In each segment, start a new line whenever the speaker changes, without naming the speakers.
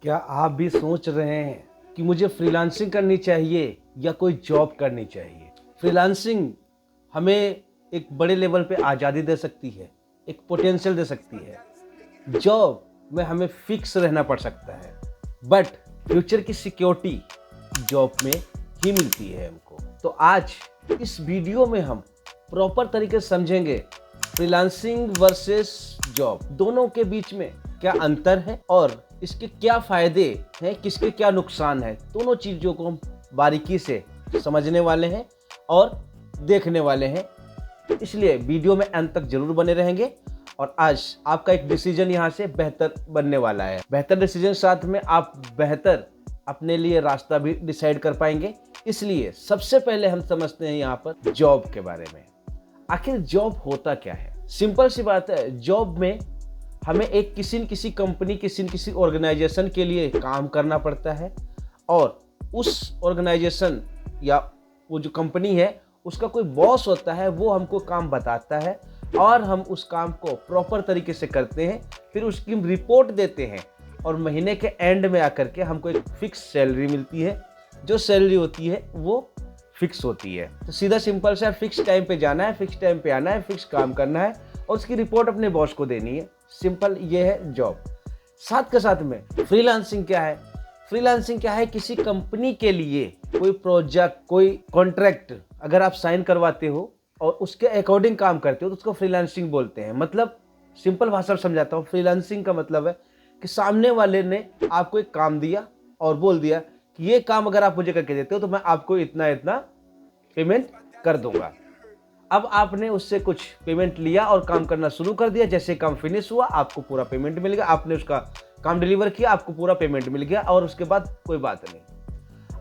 क्या आप भी सोच रहे हैं कि मुझे फ्रीलांसिंग करनी चाहिए या कोई जॉब करनी चाहिए? फ्रीलांसिंग हमें एक बड़े लेवल पे आज़ादी दे सकती है, एक पोटेंशियल दे सकती है। जॉब में हमें फिक्स रहना पड़ सकता है, बट फ्यूचर की सिक्योरिटी जॉब में ही मिलती है हमको। तो आज इस वीडियो में हम प्रॉपर तरीके से समझेंगे फ्रीलांसिंग वर्सेस जॉब, दोनों के बीच में क्या अंतर है और इसके क्या फायदे हैं, किसके क्या नुकसान है। दोनों चीज़ों को हम बारीकी से समझने वाले हैं और देखने वाले हैं, इसलिए वीडियो में अंत तक जरूर बने रहेंगे। और आज आपका एक डिसीजन यहाँ से बेहतर बनने वाला है। बेहतर डिसीजन साथ में आप बेहतर अपने लिए रास्ता भी डिसाइड कर पाएंगे। इसलिए सबसे पहले हम समझते हैं यहाँ पर जॉब के बारे में। आखिर जॉब होता क्या है? सिंपल सी बात है, जॉब में हमें एक किसी न किसी कंपनी, किसी न किसी ऑर्गेनाइजेशन के लिए काम करना पड़ता है और उस ऑर्गेनाइजेशन या वो जो कंपनी है उसका कोई बॉस होता है, वो हमको काम बताता है और हम उस काम को प्रॉपर तरीके से करते हैं, फिर उसकी रिपोर्ट देते हैं और महीने के एंड में आकर के हमको एक फिक्स सैलरी मिलती है। जो सैलरी होती है वो फिक्स होती है। तो सीधा सिंपल सा फिक्स टाइम पे जाना है, फिक्स टाइम पे आना है, फिक्स काम करना है और उसकी रिपोर्ट अपने बॉस को देनी है। सिंपल ये है जॉब। साथ के साथ में फ्रीलांसिंग क्या है? फ्रीलांसिंग क्या है? किसी कंपनी के लिए कोई प्रोजेक्ट, कोई कॉन्ट्रैक्ट अगर आप साइन करवाते हो और उसके अकॉर्डिंग काम करते हो तो उसको फ्रीलांसिंग बोलते हैं। मतलब सिंपल भाषा में समझाता हूँ, फ्रीलांसिंग का मतलब है कि सामने वाले ने आपको एक काम दिया और बोल दिया कि ये काम अगर आप मुझे करके देते हो तो मैं आपको इतना इतना पेमेंट कर दूंगा। अब आपने उससे कुछ पेमेंट लिया और काम करना शुरू कर दिया। जैसे काम फिनिश हुआ आपको पूरा पेमेंट मिल गया, आपने उसका काम डिलीवर किया, आपको पूरा पेमेंट मिल गया और उसके बाद कोई बात नहीं।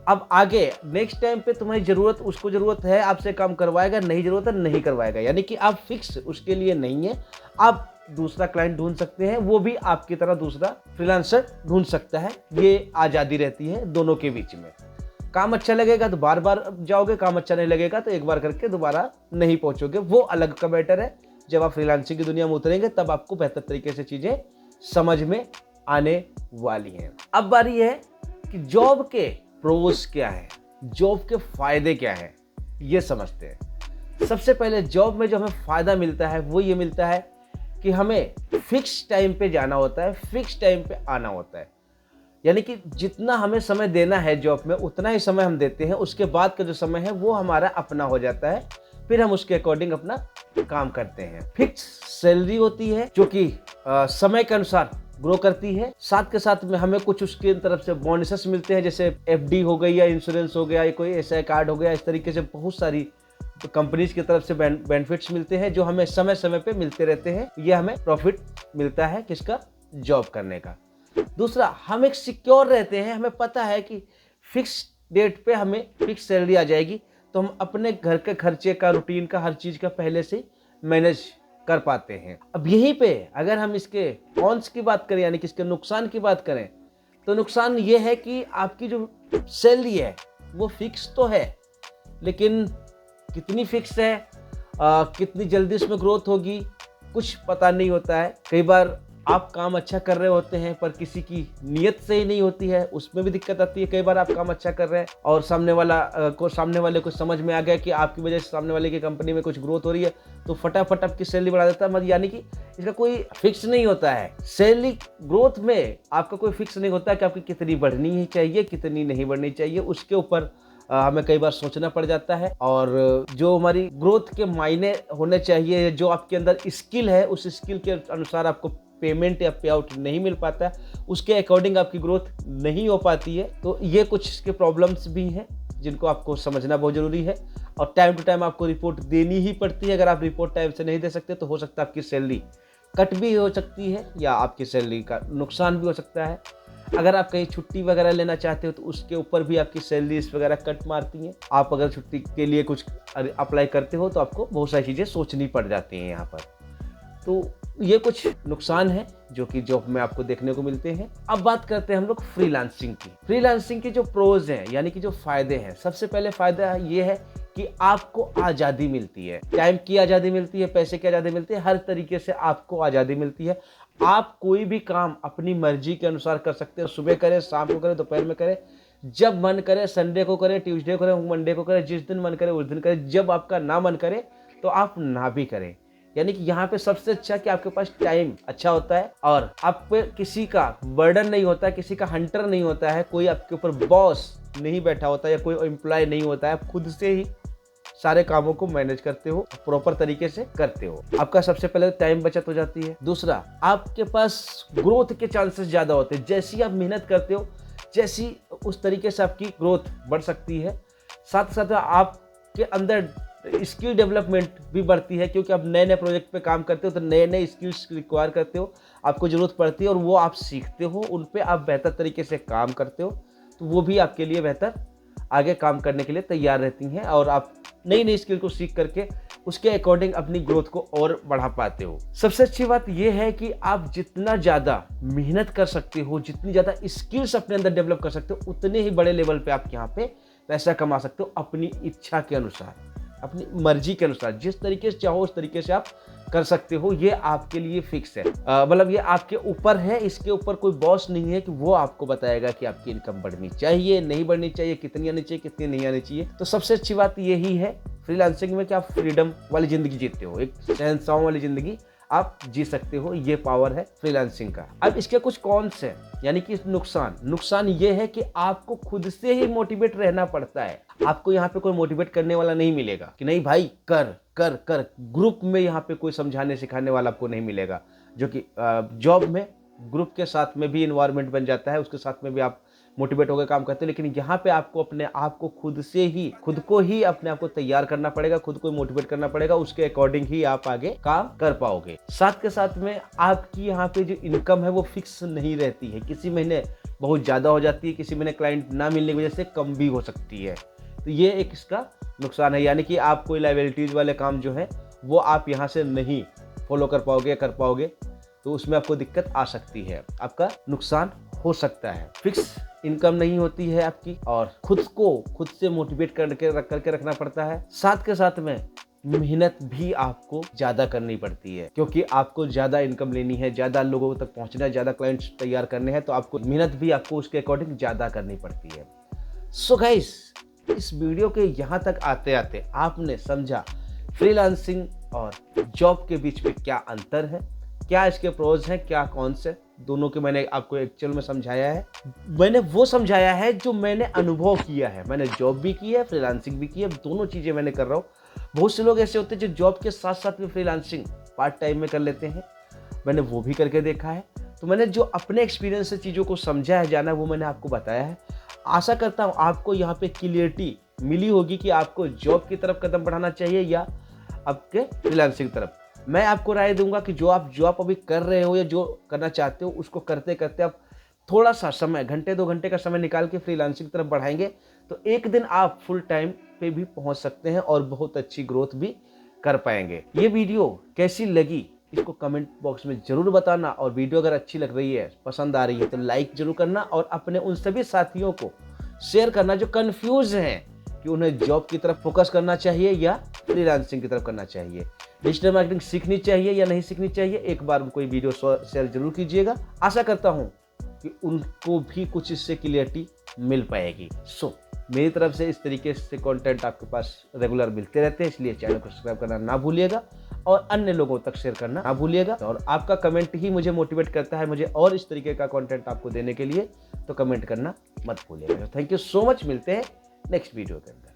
अब आगे नेक्स्ट टाइम पे तुम्हारी जरूरत, उसको जरूरत है, आपसे काम करवाएगा, नहीं जरूरत है नहीं करवाएगा। यानी कि आप फिक्स उसके लिए नहीं है, आप दूसरा क्लाइंट ढूंढ सकते हैं, वो भी आपकी तरह दूसरा फ्रीलांसर ढूंढ सकता है। ये आज़ादी रहती है दोनों के बीच में। काम अच्छा लगेगा तो बार बार जाओगे, काम अच्छा नहीं लगेगा तो एक बार करके दोबारा नहीं पहुंचोगे, वो अलग का मैटर है। जब आप फ्रीलांसिंग की दुनिया में उतरेंगे तब आपको बेहतर तरीके से चीजें समझ में आने वाली हैं। अब बारी है कि जॉब के प्रोज क्या है, जॉब के फायदे क्या है, ये समझते हैं। सबसे पहले जॉब में जो हमें फायदा मिलता है वो ये मिलता है कि हमें फिक्स टाइम पे जाना होता है, फिक्स टाइम पे आना होता है। यानी कि जितना हमें समय देना है जॉब में उतना ही समय हम देते हैं, उसके बाद का जो समय है वो हमारा अपना हो जाता है, फिर हम उसके अकॉर्डिंग अपना काम करते हैं। फिक्स सैलरी होती है जो कि समय के अनुसार ग्रो करती है। साथ के साथ में हमें कुछ उसके तरफ से बोनसेस मिलते हैं, जैसे एफडी हो गई या इंश्योरेंस हो गया या कोई एसआई कार्ड हो गया। इस तरीके से बहुत सारी कंपनीज की तरफ से बेनिफिट्स मिलते हैं जो हमें समय समय पे मिलते रहते हैं। ये हमें प्रॉफिट मिलता है किसका? जॉब करने का। दूसरा, हम एक सिक्योर रहते हैं, हमें पता है कि फिक्स डेट पे हमें फिक्स सैलरी आ जाएगी, तो हम अपने घर के खर्चे का, रूटीन का, हर चीज़ का पहले से मैनेज कर पाते हैं। अब यहीं पे अगर हम इसके कॉन्स की बात करें, यानी कि इसके नुकसान की बात करें, तो नुकसान ये है कि आपकी जो सैलरी है वो फिक्स तो है, लेकिन कितनी फिक्स है, कितनी जल्दी उसमें ग्रोथ होगी, कुछ पता नहीं होता है। कई बार आप काम अच्छा कर रहे होते हैं पर किसी की नीयत सही नहीं होती है, उसमें भी दिक्कत आती है। कई बार आप काम अच्छा कर रहे हैं और सामने वाले को समझ में आ गया कि आपकी वजह से सामने वाले की कंपनी में कुछ ग्रोथ हो रही है, तो फटाफट आपकी सैलरी बढ़ा देता है। मतलब यानी कि इसका कोई फिक्स नहीं होता है। सैलरी ग्रोथ में आपका कोई फिक्स नहीं होता कि आपकी कितनी बढ़नी ही चाहिए, कितनी नहीं बढ़नी चाहिए, उसके ऊपर हमें कई बार सोचना पड़ जाता है। और जो हमारी ग्रोथ के मायने होने चाहिए, जो आपके अंदर स्किल है, उस स्किल के अनुसार आपको पेमेंट या पे आउट नहीं मिल पाता है, उसके अकॉर्डिंग आपकी ग्रोथ नहीं हो पाती है। तो ये कुछ इसके प्रॉब्लम्स भी हैं जिनको आपको समझना बहुत ज़रूरी है। और टाइम टू टाइम आपको रिपोर्ट देनी ही पड़ती है। अगर आप रिपोर्ट टाइम से नहीं दे सकते तो हो सकता है आपकी सैलरी कट भी हो सकती है या आपकी सैलरी का नुकसान भी हो सकता है। अगर आप कहीं छुट्टी वगैरह लेना चाहते हो तो उसके ऊपर भी आपकी सैलरीज वगैरह कट मारती हैं। आप अगर छुट्टी के लिए कुछ अप्लाई करते हो तो आपको बहुत सारी चीज़ें सोचनी पड़ जाती हैं यहाँ पर। तो ये कुछ नुकसान है जो कि जॉब में आपको देखने को मिलते हैं। अब बात करते हैं हम लोग फ्रीलांसिंग की। फ्रीलांसिंग के जो प्रोज हैं, यानी कि जो फायदे हैं, सबसे पहले फायदा ये है कि आपको आज़ादी मिलती है। टाइम की आज़ादी मिलती है, पैसे की आज़ादी मिलती है, हर तरीके से आपको आज़ादी मिलती है। आप कोई भी काम अपनी मर्जी के अनुसार कर सकते हो। सुबह करें, शाम को करें, दोपहर में करें, जब मन करे, संडे को करें, ट्यूसडे को करें, मंडे को करें, जिस दिन मन करे उस दिन करें। जब आपका ना मन करे तो आप ना भी करें। यानी कि यहाँ पे सबसे अच्छा कि आपके पास टाइम अच्छा होता है और आप पे किसी का बर्डन नहीं होता है, किसी का हंटर नहीं होता है, कोई आपके ऊपर बॉस नहीं बैठा होता है या कोई एम्प्लॉय नहीं होता है। आप खुद से ही सारे कामों को मैनेज करते हो, प्रॉपर तरीके से करते हो। आपका सबसे पहले टाइम बचत हो जाती है। दूसरा, आपके पास ग्रोथ के चांसेस ज़्यादा होते हैं। जैसी आप मेहनत करते हो, जैसी उस तरीके से आपकी ग्रोथ बढ़ सकती है। साथ साथ आपके अंदर स्किल डेवलपमेंट भी बढ़ती है, क्योंकि आप नए नए प्रोजेक्ट पे काम करते हो तो नए नए स्किल्स रिक्वायर करते हो, आपको ज़रूरत पड़ती है और वो आप सीखते हो, उन पे आप बेहतर तरीके से काम करते हो, तो वो भी आपके लिए बेहतर आगे काम करने के लिए तैयार रहती हैं और आप नई नई स्किल को सीख करके उसके अकॉर्डिंग अपनी ग्रोथ को और बढ़ा पाते हो। सबसे अच्छी बात यह है कि आप जितना ज़्यादा मेहनत कर सकते हो, जितनी ज़्यादा स्किल्स अपने अंदर डेवलप कर सकते हो, उतने ही बड़े लेवल पे आप यहाँ पे पैसा कमा सकते हो अपनी इच्छा के अनुसार, अपनी मर्जी के अनुसार। जिस तरीके से चाहो उस तरीके से आप कर सकते हो। ये आपके लिए फिक्स है, मतलब ये आपके ऊपर है। इसके ऊपर कोई बॉस नहीं है कि वो आपको बताएगा कि आपकी इनकम बढ़नी चाहिए, नहीं बढ़नी चाहिए, कितनी आनी चाहिए, कितनी नहीं आनी चाहिए। तो सबसे अच्छी बात यही है फ्रीलांसिंग में कि आप फ्रीडम वाली ज़िंदगी जीते हो, एक शहंशाहों वाली ज़िंदगी आप जी सकते हो। ये पावर है फ्रीलांसिंग का। अब इसके कुछ कॉन्स हैं, यानी कि नुकसान ये है कि आपको खुद से ही मोटिवेट रहना पड़ता है। आपको यहाँ पे कोई मोटिवेट करने वाला नहीं मिलेगा कि नहीं भाई कर कर कर। ग्रुप में यहाँ पे कोई समझाने सिखाने वाला आपको नहीं मिलेगा, जो कि जॉब में ग्रुप के साथ में भी इन्वायरमेंट बन जाता है, उसके साथ में भी आप मोटिवेट होकर काम करते हो। लेकिन यहाँ पे आपको अपने आप को खुद को ही अपने आप को तैयार करना पड़ेगा, खुद को मोटिवेट करना पड़ेगा, उसके अकॉर्डिंग ही आप आगे काम कर पाओगे। साथ के साथ में आपकी यहाँ पे जो इनकम है वो फिक्स नहीं रहती है। किसी महीने बहुत ज़्यादा हो जाती है, किसी महीने क्लाइंट ना मिलने की वजह से कम भी हो सकती है। तो ये एक इसका नुकसान है, यानी कि आप कोई लायबिलिटीज़ वाले काम जो है वो आप यहाँ से नहीं फॉलो कर पाओगे, कर पाओगे, तो उसमें आपको दिक्कत आ सकती है, आपका नुकसान हो सकता है। फिक्स इनकम नहीं होती है आपकी और खुद से मोटिवेट करके रखना पड़ता है। साथ के साथ में मेहनत भी आपको ज़्यादा करनी पड़ती है, क्योंकि आपको ज़्यादा इनकम लेनी है, ज़्यादा लोगों तक पहुँचना है, ज़्यादा क्लाइंट्स तैयार करने हैं, तो आपको मेहनत भी आपको उसके अकॉर्डिंग ज़्यादा करनी पड़ती है। सो गाइस, इस वीडियो के यहाँ तक आते आते आपने समझा फ्रीलांसिंग और जॉब के बीच में क्या अंतर है, क्या इसके प्रोज हैं, क्या कॉन्स है, दोनों के मैंने आपको एक्चुअल में समझाया है। मैंने वो समझाया है जो मैंने अनुभव किया है। मैंने जॉब भी की है, फ्रीलांसिंग भी की है, दोनों चीज़ें मैंने कर रहा हूँ। बहुत से लोग ऐसे होते हैं जो जॉब के साथ साथ में फ्रीलांसिंग पार्ट टाइम में कर लेते हैं, मैंने वो भी करके देखा है। तो मैंने जो अपने एक्सपीरियंस से चीज़ों को समझा है, जाना, वो मैंने आपको बताया है। आशा करता हूँ आपको यहाँ पे क्लियरिटी मिली होगी कि आपको जॉब की तरफ कदम बढ़ाना चाहिए या आपके फ्रीलांसिंग की तरफ। मैं आपको राय दूंगा कि जो आप अभी कर रहे हो या जो करना चाहते हो, उसको करते करते आप थोड़ा सा समय, घंटे 2 घंटे का समय निकाल के फ्रीलांसिंग की तरफ बढ़ाएंगे तो एक दिन आप फुल टाइम पे भी पहुंच सकते हैं और बहुत अच्छी ग्रोथ भी कर पाएंगे। ये वीडियो कैसी लगी इसको कमेंट बॉक्स में जरूर बताना, और वीडियो अगर अच्छी लग रही है, पसंद आ रही है, तो लाइक जरूर करना और अपने उन सभी साथियों को शेयर करना जो कंफ्यूज हैं कि उन्हें जॉब की तरफ फोकस करना चाहिए या फ्रीलांसिंग की तरफ करना चाहिए, डिजिटल मार्केटिंग सीखनी चाहिए या नहीं सीखनी चाहिए। एक बार उनको वीडियो शेयर जरूर कीजिएगा। आशा करता हूं कि उनको भी कुछ इससे क्लियरिटी मिल पाएगी। मेरी तरफ से इस तरीके से कंटेंट आपके पास रेगुलर मिलते रहते हैं, इसलिए चैनल को सब्सक्राइब करना ना भूलिएगा और अन्य लोगों तक शेयर करना ना भूलिएगा। और आपका कमेंट ही मुझे मोटिवेट करता है मुझे और इस तरीके का कंटेंट आपको देने के लिए, तो कमेंट करना मत भूलिएगा। थैंक यू सो मच, मिलते हैं नेक्स्ट वीडियो के अंदर।